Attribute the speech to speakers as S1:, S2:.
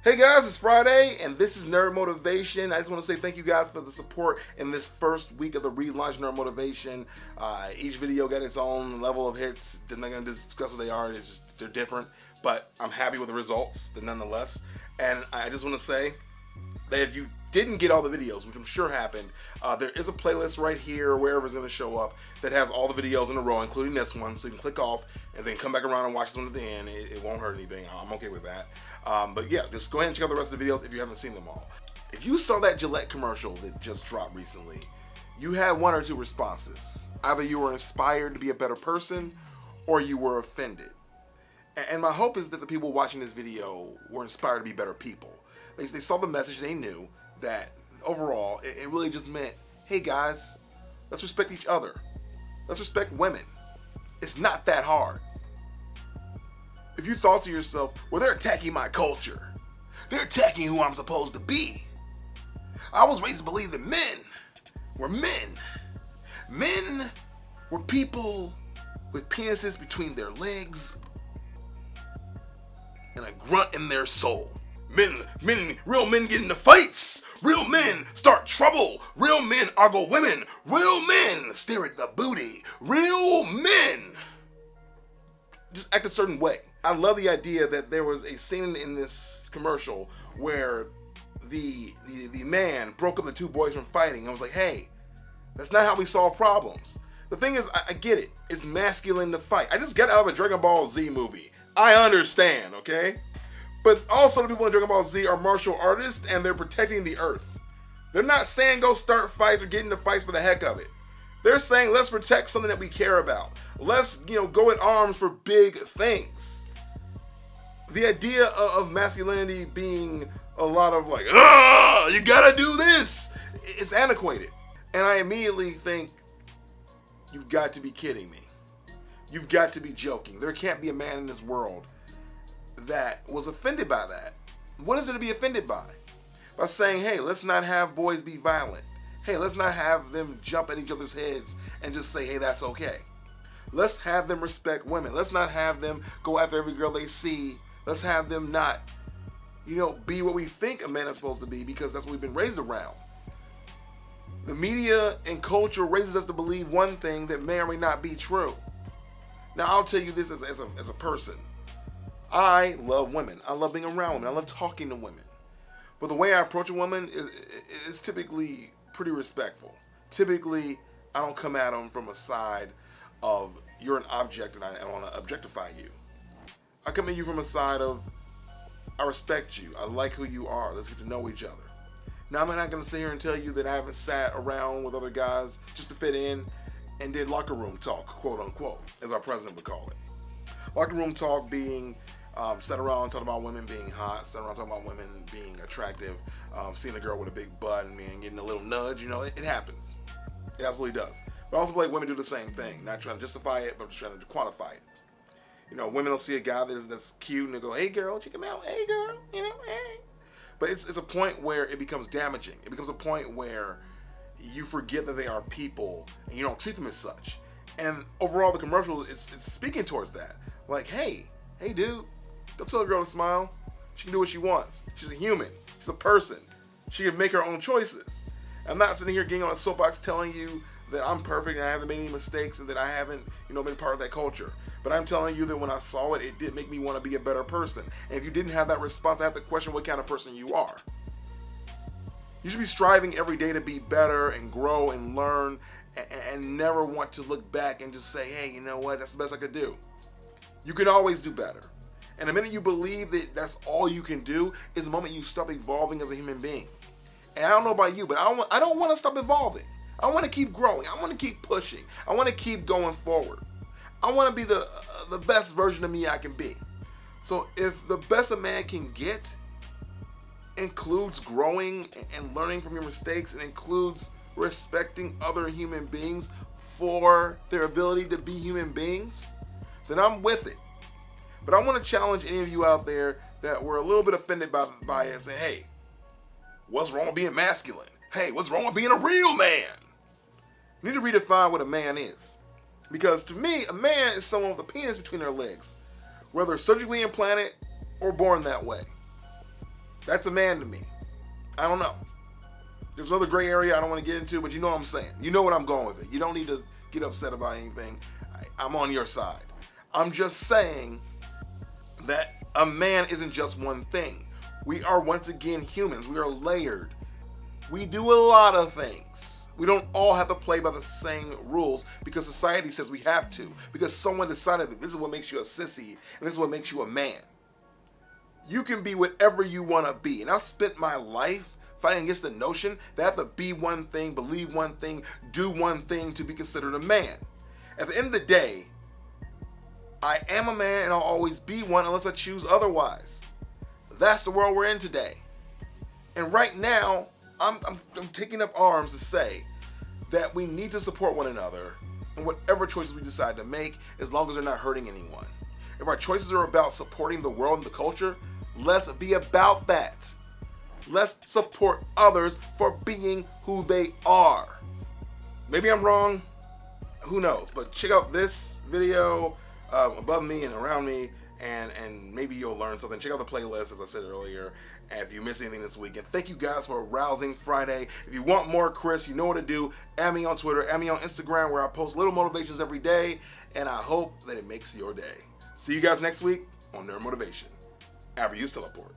S1: Hey guys, it's Friday, and this is Nerd Motivation. I just want to say thank you guys for the support in this first week of the relaunch Nerd Motivation. Each video got its own level of hits. I'm not going to discuss what they are. It's just, they're different, but I'm happy with the results nonetheless. And I just want to say that if you didn't get all the videos, which I'm sure happened, there is a playlist right here, wherever it's going to show up, that has all the videos in a row, including this one, so you can click off and then come back around and watch this one at the end. It won't hurt anything. I'm okay with that. But yeah, just go ahead and check out the rest of the videos if you haven't seen them all. If you saw that Gillette commercial that just dropped recently, you had one or two responses. Either you were inspired to be a better person, or you were offended. And my hope is that the people watching this video were inspired to be better people. They saw the message, they knew that overall it really just meant, hey guys, let's respect each other. Let's respect women. It's not that hard. If you thought to yourself, well, they're attacking my culture. They're attacking who I'm supposed to be. I was raised to believe that men were men. Men were people with penises between their legs and a grunt in their soul. Real men get into fights. Real men start trouble. Real men argue women. Real men stare at the booty. Real men just act a certain way. I love the idea that there was a scene in this commercial where the man broke up the two boys from fighting and was like, hey, that's not how we solve problems. The thing is, I get it. It's masculine to fight. I just got out of a Dragon Ball Z movie. I understand, okay? But also the people in Dragon Ball Z are martial artists and they're protecting the earth. They're not saying go start fights or get into fights for the heck of it. They're saying let's protect something that we care about. Let's, go at arms for big things. The idea of masculinity being a lot of like, you gotta do this, it's antiquated. And I immediately think, you've got to be kidding me. You've got to be joking. There can't be a man in this world that was offended by that. What is there to be offended by? By saying, hey, let's not have boys be violent. Hey, let's not have them jump at each other's heads and just say, hey, that's okay. Let's have them respect women. Let's not have them go after every girl they see. Let's have them not, be what we think a man is supposed to be, because that's what we've been raised around. The media and culture raises us to believe one thing that may or may not be true. Now, I'll tell you this as a person. I love women. I love being around women. I love talking to women. But the way I approach a woman is typically pretty respectful. Typically, I don't come at them from a side of, you're an object and I want to objectify you. I come at you from a side of, I respect you. I like who you are. Let's get to know each other. Now, I'm not going to sit here and tell you that I haven't sat around with other guys just to fit in and did locker room talk, quote unquote, as our president would call it. Locker room talk being sat around talking about women being hot, sat around talking about women being attractive, seeing a girl with a big butt and getting a little nudge, it happens. It absolutely does. But I also believe women do the same thing, not trying to justify it, but just trying to quantify it. Women will see a guy that's cute and they go, hey girl, check him out, hey girl, hey. But it's a point where it becomes damaging. It becomes a point where you forget that they are people and you don't treat them as such. And overall, the commercial is speaking towards that. Like, hey dude, don't tell a girl to smile. She can do what she wants. She's a human. She's a person. She can make her own choices. I'm not sitting here getting on a soapbox telling you that I'm perfect and I haven't made any mistakes and that I haven't, been part of that culture. But I'm telling you that when I saw it, it did make me want to be a better person. And if you didn't have that response, I have to question what kind of person you are. You should be striving every day to be better and grow and learn and never want to look back and just say, hey, you know what, that's the best I could do. You can always do better. And the minute you believe that that's all you can do is the moment you stop evolving as a human being. And I don't know about you, but I don't want to stop evolving. I want to keep growing. I want to keep pushing. I want to keep going forward. I want to be the best version of me I can be. So if the best a man can get includes growing and learning from your mistakes, and includes respecting other human beings for their ability to be human beings, then I'm with it. But I want to challenge any of you out there that were a little bit offended by it and say, hey, what's wrong with being masculine? Hey, what's wrong with being a real man? You need to redefine what a man is. Because to me, a man is someone with a penis between their legs, whether surgically implanted or born that way. That's a man to me. I don't know. There's another gray area I don't want to get into, but you know what I'm saying. You know what I'm going with it. You don't need to get upset about anything. I'm on your side. I'm just saying that a man isn't just one thing. We are once again humans. We are layered. We do a lot of things. We don't all have to play by the same rules because society says we have to. Because someone decided that this is what makes you a sissy and this is what makes you a man. You can be whatever you want to be. And I've spent my life fighting against the notion that I have to be one thing, believe one thing, do one thing to be considered a man. At the end of the day, I am a man and I'll always be one unless I choose otherwise. That's the world we're in today. And right now, I'm taking up arms to say that we need to support one another in whatever choices we decide to make, as long as they're not hurting anyone. If our choices are about supporting the world and the culture, let's be about that. Let's support others for being who they are. Maybe I'm wrong, who knows, but check out this video above me and around me, and maybe you'll learn something. Check out the playlist, as I said earlier, and if you miss anything this weekend. Thank you guys for a rousing Friday. If you want more Chris, you know what to do. Add me on Twitter, add me on Instagram, where I post little motivations every day, and I hope that it makes your day. See you guys next week on Nerd Motivation. Ever use teleport.